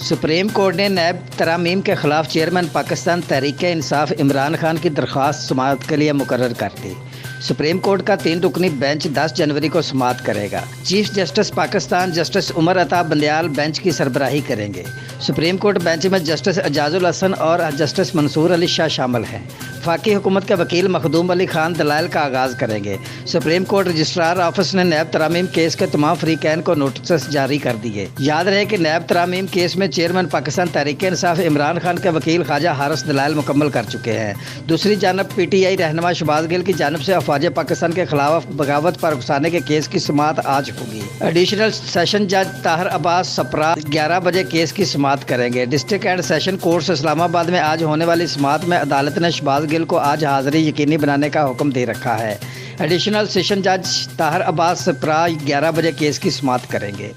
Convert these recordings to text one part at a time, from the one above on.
Supreme court ने नैब तरामीम के खिलाफ चेयरमैन पाकिस्तान तहरीक इंसाफ इमरान खान की दरख्वास्त समाअत के लिए मुकर्रर कर दी। सुप्रीम कोर्ट का 3 रुकनी बेंच 10 जनवरी को समाअत करेगा। Chief justice Pakistan justice Umar Ata Bandial bench की सरबराही करेंगे। सुप्रीम कोर्ट बेंच में जस्टिस एजाजुल हसन और जस्टिस मंसूर अली शाह शामिल हैं। वफाकी हुकूमत के वकील मखदूम अली खान दलाइल का आगाज़ करेंगे। सुप्रीम कोर्ट रजिस्ट्रार ऑफिस ने नैब तरामीम केस के तमाम फरीकैन को नोटिस जारी कर दिए। याद रहे कि नैब तरामीम केस में चेयरमैन पाकिस्तान तहरीक इंसाफ इमरान खान के वकील ख्वाजा हारिस दलाइल मुकम्मल कर चुके हैं। दूसरी जानब PTI रहनुमा शहबाज गिल की जानब से अफवाज पाकिस्तान के खिलाफ बगावत पर उकसाने के केस की समाअत आज होगी। एडिशनल सेशन जज ताहिर अब्बास सप्रा 11 बजे केस की समाअत करेंगे। District and session court Islamabad में आज होने वाली समाअत में अदालत ने शहबाज गिल को आज हाजिरी यकीनी बनाने का हुक्म दे रखा है। एडिशनल सेशन जज ताहिर अब्बास सप्रा 11 बजे केस की समाअत करेंगे।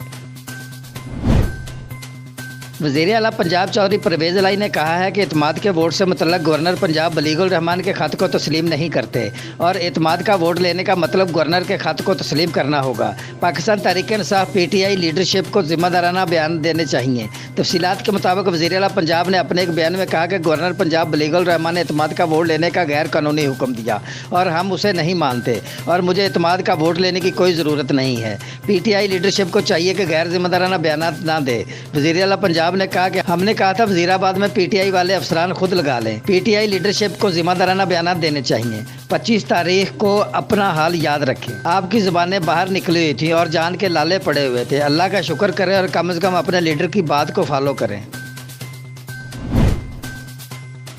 वज़ीर आला पंजाब चौधरी परवेज़ इलाही ने कहा है कि एतमाद के वोट से मुतल्लक गवर्नर पंजाब बलीगुल रहमान के ख़त को तस्लीम नहीं करते और एतमाद का वोट लेने का मतलब गवर्नर के ख़त को तस्लीम करना होगा। पाकिस्तान तहरीक इंसाफ PTI लीडरशिप को ज़िम्मेदाराना बयान देने चाहिए। तफसीलात के मुताबिक वज़ीर आला पंजाब ने अपने एक बयान में कहा कि गवर्नर पंजाब बलीगुल रहमान ने एतमाद का वोट लेने का गैर कानूनी हुक्म दिया और हम उसे नहीं मानते और मुझे एतमाद का वोट लेने की कोई ज़रूरत नहीं है। PTI लीडरशिप को चाहिए कि गैर ज़िम्मेदाराना बयान ना दे। वज़ीर आला पंजाब ने कहा कि हमने कहा था वजीराबाद में PTI वाले अफसरान खुद लगा लें। PTI लीडरशिप को जिम्मेदाराना बयान देने चाहिए। 25 तारीख को अपना हाल याद रखें। आपकी ज़ुबानें बाहर निकली हुई थी और जान के लाले पड़े हुए थे। अल्लाह का शुक्र करें और कम से कम अपने लीडर की बात को फॉलो करें।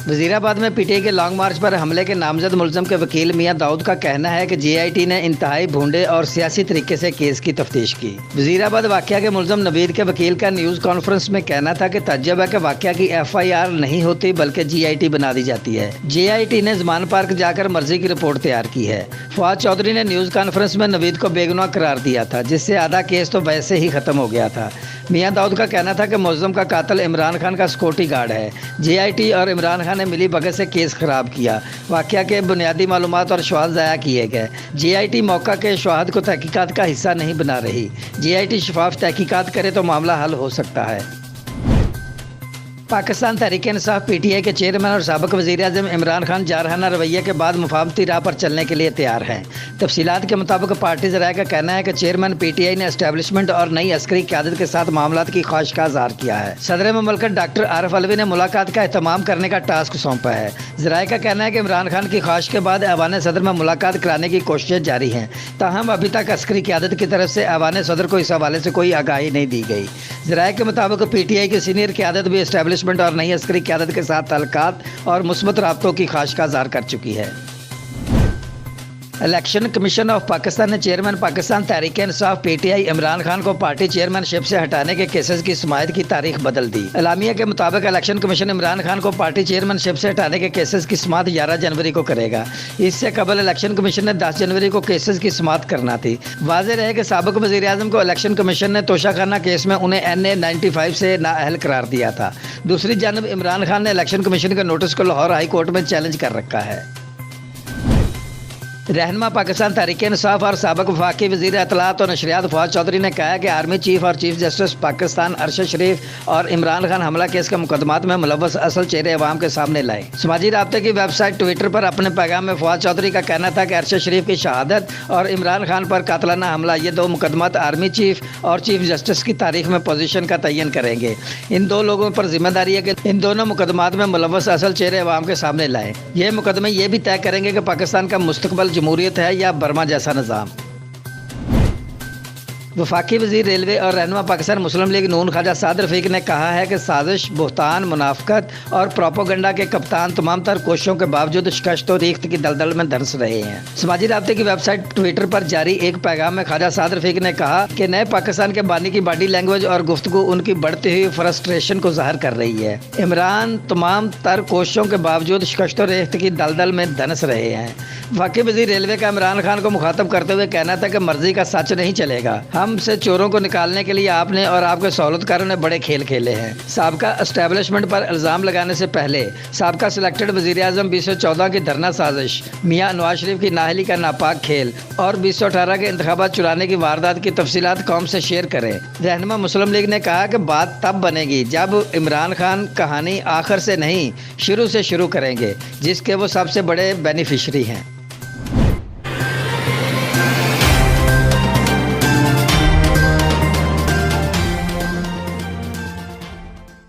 वज़ीराबाद में PTI के लॉन्ग मार्च पर हमले के नामजद मुलज़म के वकील मियां दाऊद का कहना है कि JIT ने इंतहाई भूंडे और सियासी तरीके से केस की तफ्तीश की। वज़ीराबाद वाक़या के मुलज़म नवीद के वकील का न्यूज़ कॉन्फ्रेंस में कहना था कि तज्जुब है कि वाक़या की FIR नहीं होती बल्कि JIT बना दी जाती है। JIT ने ज़मान पार्क जाकर मर्जी की रिपोर्ट तैयार की है। फवाद चौधरी ने न्यूज़ कॉन्फ्रेंस में नवीद को बेगुनाह करार दिया था, जिससे आधा केस तो वैसे ही ख़त्म हो गया था। मियां दाऊद का कहना था कि मुलज़म का कातिल इमरान खान का सिक्योरिटी गार्ड है। JIT और इमरान खान ने मिली भगत से केस खराब किया। वाक़या के बुनियादी मालूमात और शवाहद ज़ाया किए गए। JIT मौका के शवाहद को तहकीकात का हिस्सा नहीं बना रही। JIT शफाफ तहकीकात करे तो मामला हल हो सकता है। पाकिस्तान तहरीक इंसाफ PTI के चेयरमैन और साबिक वज़ीर-ए-आज़म इमरान खान जारहाना रवैये के बाद मुफाहमती राह पर चलने के लिए तैयार हैं। तफसीलात के मुताबिक पार्टी ज़राए का कहना है कि चेयरमैन PTI ने एस्टेब्लिशमेंट और नई अस्करी क़यादत के साथ मामलात की ख्वाहिश का इज़हार किया है। सदर मुमलिकत डॉक्टर आरिफ अलवी ने मुलाकात का एहतमाम करने का टास्क सौंपा है। ज़राए का कहना है कि इमरान खान की ख्वाहिश के बाद ऐवान सदर में मुलाकात कराने की कोशिशें जारी हैं, ताहम अभी तक अस्करी क़यादत की तरफ से ऐवान सदर को इस हवाले से कोई आगाही नहीं दी गई। ज़राए के मुताबिक PTI की सीनियर क़यादत भी एस्टेब्लिशमेंट और नई अस्करी क़यादत के साथ ताल्लुकात और मुस्बत राब्तों की ख्वाहिश का इज़हार कर चुकी है। इलेक्शन कमीशन ऑफ पाकिस्तान ने चेयरमैन पाकिस्तान तहरीक इंसाफ PTI इमरान खान को पार्टी चेयरमैनशिप से हटाने के केसेस की समाअत की तारीख बदल दी। एलामिया के मुताबिक इलेक्शन कमीशन इमरान खान को पार्टी चेयरमैनशिप से हटाने के केसेस की समाअत 11 जनवरी को करेगा। इससे कबल इलेक्शन कमीशन ने 10 जनवरी को केसेस की समाअत करना थी। वाज़ेह रहे कि साबिक वज़ीर-ए-आज़म को इलेक्शन कमीशन ने तोशाखाना केस में उन्हें NA 95 से नाअहल करार दिया था। दूसरी जानब इमरान खान ने इलेक्शन कमीशन के नोटिस को लाहौर हाई कोर्ट में चैलेंज कर रखा है। रहनुमा पाकिस्तान तहरीक इंसाफ और साबिक वफाकी वज़ीर इत्तलाआत और नशरियात फवाद चौधरी ने कहा है कि आर्मी चीफ और चीफ जस्टिस पाकिस्तान अरशद शरीफ और इमरान खान हमला केस के मुकदमात में मुलव्वस असल चेहरे अवाम के सामने लाए। समाजी राब्ते की वेबसाइट ट्विटर पर अपने पैगाम में फवाद चौधरी का कहना था कि अरशद शरीफ की शहादत और इमरान खान पर कातलाना हमला, ये 2 मुकदमात आर्मी चीफ और चीफ जस्टिस की तारीख में पोजीशन का तयन करेंगे। इन 2 लोगों पर जिम्मेदारी है कि इन दोनों मुकदमात में मुलव्वस असल चेहरे अवाम के सामने लाएँ। ये मुकदमे ये भी तय करेंगे कि पाकिस्तान का मुस्तकबल जमहूरियत है या बर्मा जैसा निज़ाम। वफाकी वज़ीर रेलवे और रहनुमा पाकिस्तान मुस्लिम लीग नून ख्वाजा साद रफ़ीक ने कहा है कि साजिश, बुहतान, मुनाफ़कत और प्रोपोगंडा के कप्तान तमाम तर कोशिशों के बावजूद शिकस्त और रीख्त की दलदल में धंस रहे हैं। समाजी राब्ते की वेबसाइट ट्विटर पर जारी एक पैगाम में ख्वाजा साद रफ़ीक ने कहा कि नए पाकिस्तान के बानी की बॉडी लैंग्वेज और गुफ्तगू उनकी बढ़ती हुई फ्रस्ट्रेशन को ज़ाहिर कर रही है। इमरान तमाम तर कोशिशों के बावजूद शिकस्त और रीख्त की दलदल में धंस रहे हैं। वफाकी वज़ीर रेलवे का इमरान खान को मुखातब करते हुए कहना था कि मर्जी का सच नहीं चलेगा, ہم سے چوروں کو نکالنے کے لیے آپ نے اور آپ کے سہولتکاروں نے بڑے کھیل کھیلے ہیں۔ سابقہ اسٹیبلشمنٹ پر الزام لگانے سے پہلے سابقہ سلیکٹڈ وزیر اعظم 2014 کی دھرنا سازش، میاں نواز شریف کی نااہلی کا ناپاک کھیل اور 2018 کے انتخابات چرانے کی واردات کی تفصیلات قوم سے شیئر کریں۔ رہنما مسلم لیگ نے کہا کہ بات تب بنے گی جب عمران خان کہانی آخر سے نہیں شروع سے شروع کریں گے، جس کے وہ سب سے بڑے بینیفیشری ہیں۔